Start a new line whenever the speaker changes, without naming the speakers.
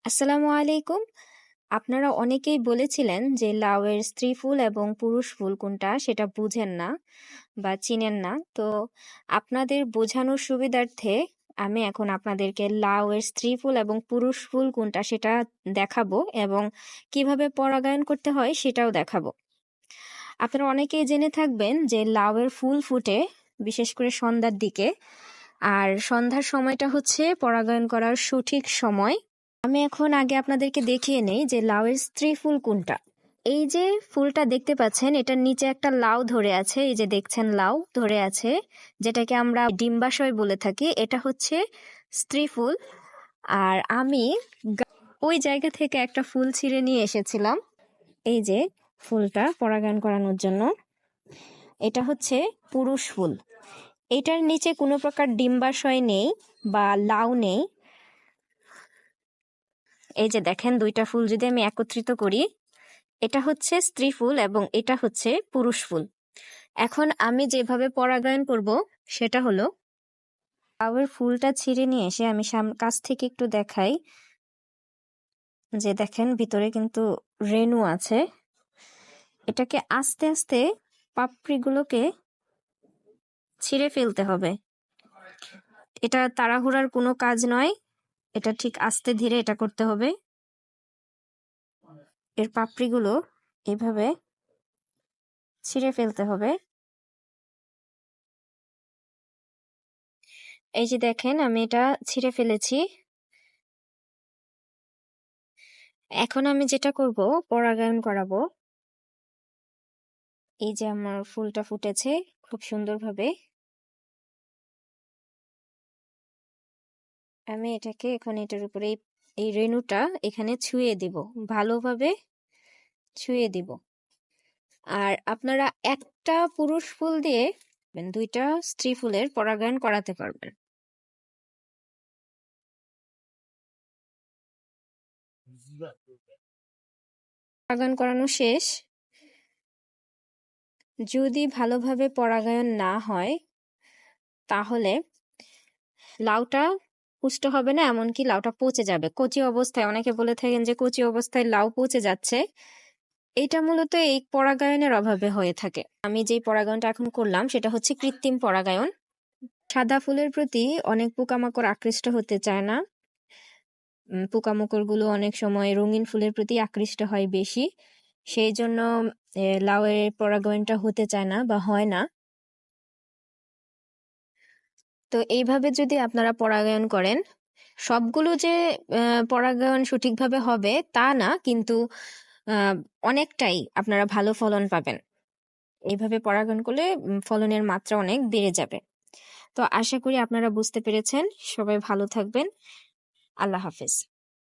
আসসালামু আলাইকুম। আপনারা অনেকেই বলেছিলেন যে লাউয়ের স্ত্রী ফুল এবং পুরুষ ফুল কোনটা সেটা বুঝেন না বা চিনেন না। তো আপনাদের বোঝানোর সুবিধার্থে আমি এখন আপনাদেরকে লাউয়ের স্ত্রী ফুল এবং পুরুষ ফুল কোনটা সেটা দেখাবো এবং কিভাবে পরাগায়ন করতে হয় সেটাও দেখাবো। আপনারা অনেকেই জেনে থাকবেন যে লাউয়ের ফুল ফুটে বিশেষ করে সন্ধ্যার দিকে, আর সন্ধ্যার সময়টা হচ্ছে পরাগায়ন করার সঠিক সময়। আমি এখন আগে আপনাদেরকে দেখিয়ে নেই যে লাউয়ের স্ত্রী ফুল কোনটা। এই যে ফুলটা দেখতে পাচ্ছেন, এটার নিচে একটা লাউ ধরে আছে, এই যে দেখছেন লাউ ধরে আছে, যেটাকে আমরা ডিম্বাশয় বলে থাকি, এটা হচ্ছে স্ত্রী ফুল। আর আমি ওই জায়গা থেকে একটা ফুল ছিঁড়ে নিয়ে এসেছিলাম, এই যে ফুলটা পরাগায়ন করানোর জন্য। এটা হচ্ছে পুরুষ ফুল। এটার নিচে কোনো প্রকার ডিম্বাশয় নেই বা লাউ নেই। এই যে দেখেন দুইটা ফুল যদি আমি একত্রিত করি, এটা হচ্ছে স্ত্রী ফুল এবং এটা হচ্ছে পুরুষ ফুল। এখন আমি যেভাবে পরাগায়ন করব সেটা হলো, লাউয়ের ফুলটা ছিঁড়ে নিয়ে এসে আমি কাছ থেকে একটু দেখাই যে দেখেন ভিতরে কিন্তু রেণু আছে। এটাকে আস্তে আস্তে পাপড়িগুলোকে ছিঁড়ে ফেলতে হবে। এটা তাড়াহুড়ার কোনো কাজ নয়, এটা ঠিক আস্তে ধীরে এটা করতে হবে। এর পাপড়িগুলো এভাবে ছিঁড়ে ফেলতে হবে। এই যে দেখেন আমি এটা ছিঁড়ে ফেলেছি। এখন আমি যেটা করব, পরাগায়ন করাবো। এই যে আমার ফুলটা ফুটেছে খুব সুন্দরভাবে। আমি এটাকে এখন এটার উপরে এই রেণুটা এখানে ছুঁয়ে দিব, ভালোভাবে ছুঁয়ে দিব। আর আপনারা একটা পুরুষ ফুল দিয়ে দুইটা স্ত্রী ফুলের পরাগায়ন করাতে পারবেন। পরাগায়ন করানো শেষ। যদি ভালোভাবে পরাগায়ন না হয় তাহলে লাউটা পুষ্ট হবে না, এমনকি লাউটা পচে যাবে কচি অবস্থায়। অনেকে বলে থাকেন যে কচি অবস্থায় লাউ পচে যাচ্ছে, এটা মূলত এই পরাগায়নের অভাবে হয়ে থাকে। আমি যেই পরাগায়নটা এখন করলাম সেটা হচ্ছে কৃত্রিম পরাগায়ন। সাদা ফুলের প্রতি অনেক পোকামাকড় আকৃষ্ট হতে চায় না। পোকামাকড় গুলো অনেক সময় রঙিন ফুলের প্রতি আকৃষ্ট হয় বেশি, সেই জন্য লাউয়ের পরাগায়নটা হতে চায় না বা হয় না। তো এইভাবে যদি আপনারা পরাগায়ন করেন, সবগুলো যে পরাগায়ন সঠিকভাবে হবে তা না, কিন্তু অনেকটাই আপনারা ভালো ফলন পাবেন। এইভাবে পরাগায়ন করলে ফলনের মাত্রা অনেক বেড়ে যাবে। তো আশা করি আপনারা বুঝতে পেরেছেন। সবাই ভালো থাকবেন। আল্লাহ হাফেজ।